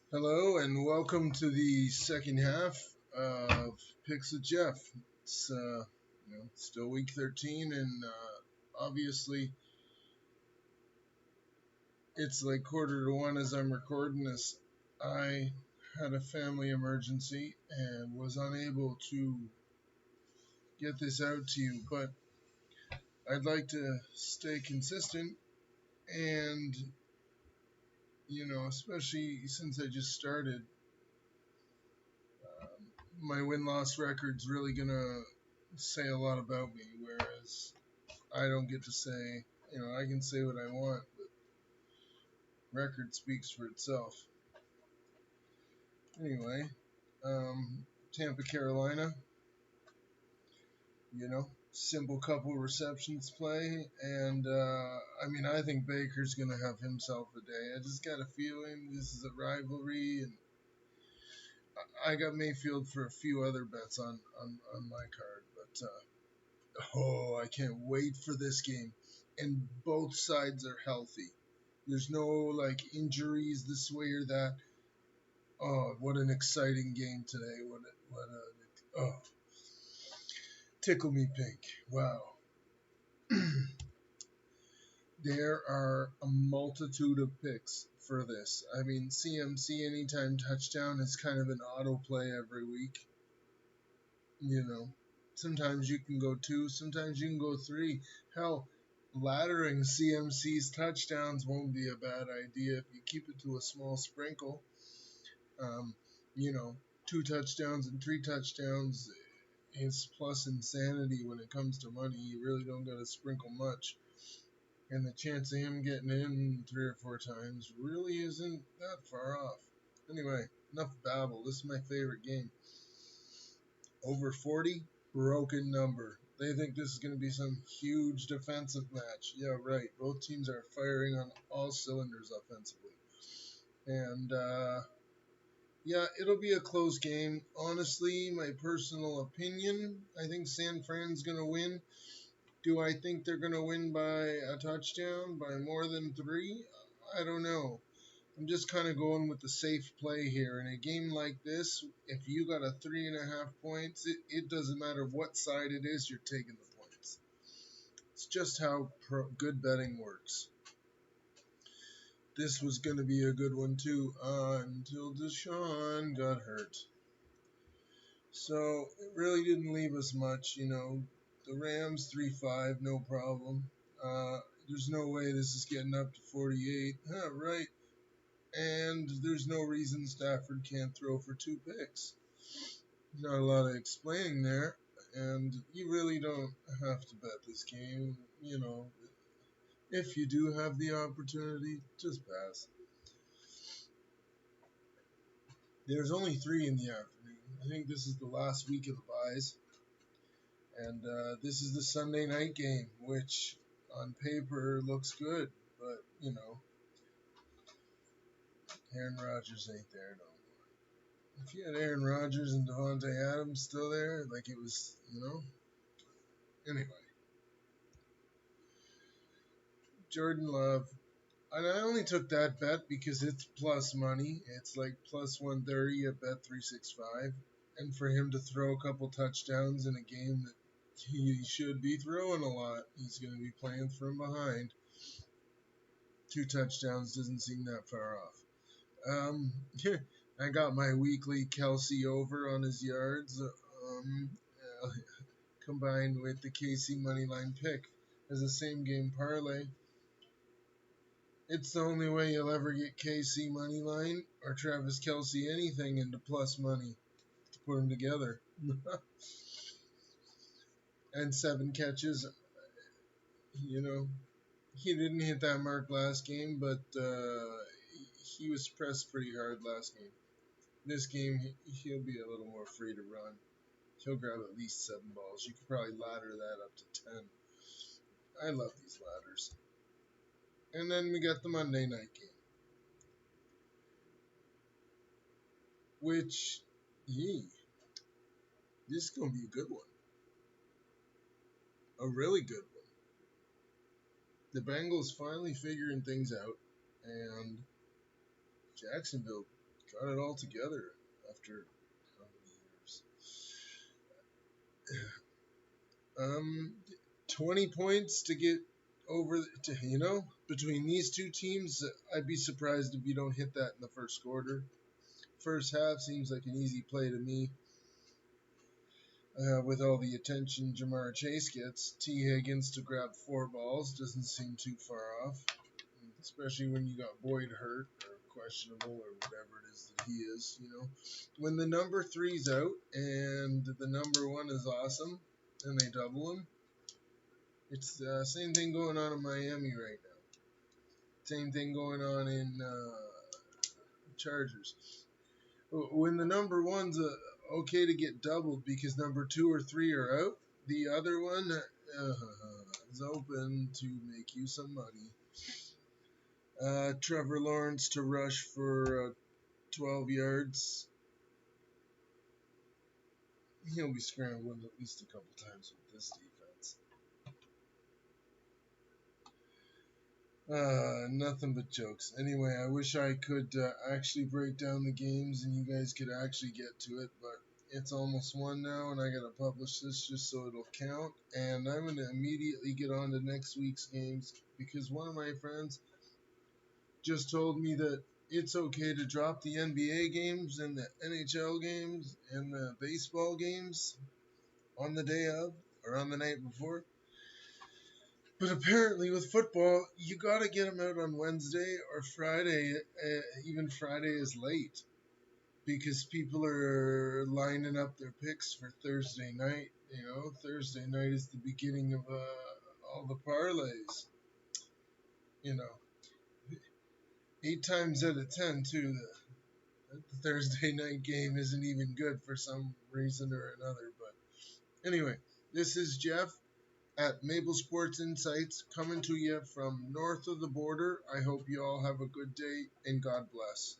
Hello and welcome to the second half of Picks with Jeff. It's still week 13, and obviously it's like quarter to one as I'm recording this. I had a family emergency and was unable to get this out to you, but I'd like to stay consistent and especially since I just started, my win-loss record's really gonna say a lot about me, whereas I don't get to say, I can say what I want, but record speaks for itself. Anyway, Tampa, Carolina, simple couple receptions play, and I think Baker's going to have himself a day. I just got a feeling this is a rivalry, and I got Mayfield for a few other bets on my card, but I can't wait for this game. And both sides are healthy. There's no like injuries this way or that. Oh, what an exciting game today! Tickle me pink. Wow. There are a multitude of picks for this. I mean, CMC anytime touchdown is kind of an auto play every week. Sometimes you can go two, sometimes you can go three. Hell, laddering CMC's touchdowns won't be a bad idea if you keep it to a small sprinkle. Um, you know, two touchdowns and three touchdowns is plus insanity when it comes to money. You really don't got to sprinkle much. And the chance of him getting in three or four times really isn't that far off. Anyway, enough babble. This is my favorite game. Over 40, broken number. They think this is going to be some huge defensive match. Yeah, right. Both teams are firing on all cylinders offensively. And, yeah, it'll be a close game. Honestly, my personal opinion, I think San Fran's going to win. Do I think they're going to win by a touchdown, by more than three? I don't know. I'm just kind of going with the safe play here. In a game like this, if you got a 3.5 points, it doesn't matter what side it is, you're taking the points. It's just how good betting works. This was going to be a good one too, until Deshaun got hurt. So it really didn't leave us much, The Rams 3-5, no problem. There's no way this is getting up to 48. Right. And there's no reason Stafford can't throw for two picks. Not a lot of explaining there. And you really don't have to bet this game. If you do have the opportunity, just pass. There's only 3 in the afternoon. I think this is the last week of the buys. And this is the Sunday night game, which on paper looks good. But, Aaron Rodgers ain't there no more. If you had Aaron Rodgers and Devontae Adams still there, like it was, Anyway, Jordan Love. And I only took that bet because it's plus money. It's like plus 130 at Bet365. And for him to throw a couple touchdowns in a game that he should be throwing a lot, he's going to be playing from behind. 2 touchdowns doesn't seem that far off. I got my weekly Kelsey over on his yards, combined with the KC moneyline pick as a same game parlay. It's the only way you'll ever get KC moneyline or Travis Kelsey anything into plus money to put them together. And 7 catches, he didn't hit that mark last game, but he was pressed pretty hard last game. This game, he'll be a little more free to run. He'll grab at least 7 balls. You could probably ladder that up to 10. I love these ladders. And then we got the Monday night game, which, this is going to be a good one. A really good one. The Bengals finally figuring things out, and Jacksonville got it all together after how many years? 20 points to get over, between these two teams. I'd be surprised if you don't hit that in the first quarter. First half seems like an easy play to me. With all the attention Jamar Chase gets, T. Higgins to grab 4 balls doesn't seem too far off, especially when you got Boyd hurt or questionable or whatever it is that he is. When the number three's out and the number one is awesome and they double him, it's the same thing going on in Miami right now. Same thing going on in Chargers. When the number one's okay to get doubled because number 2 or 3 are out, the other one is open to make you some money. Trevor Lawrence to rush for 12 yards. He'll be scrambling at least a couple times with this defense. Nothing but jokes. Anyway, I wish I could actually break down the games and you guys could actually get to it, but it's almost 1 now and I gotta publish this just so it'll count. And I'm gonna immediately get on to next week's games because one of my friends just told me that it's okay to drop the NBA games and the NHL games and the baseball games on the day of or on the night before. But apparently, with football, you got to get them out on Wednesday or Friday. Even Friday is late because people are lining up their picks for Thursday night. Thursday night is the beginning of all the parlays. 8 times out of 10, too, the Thursday night game isn't even good for some reason or another. But anyway, this is Jeff at Maple Sports Insights, coming to you from north of the border. I hope you all have a good day and God bless.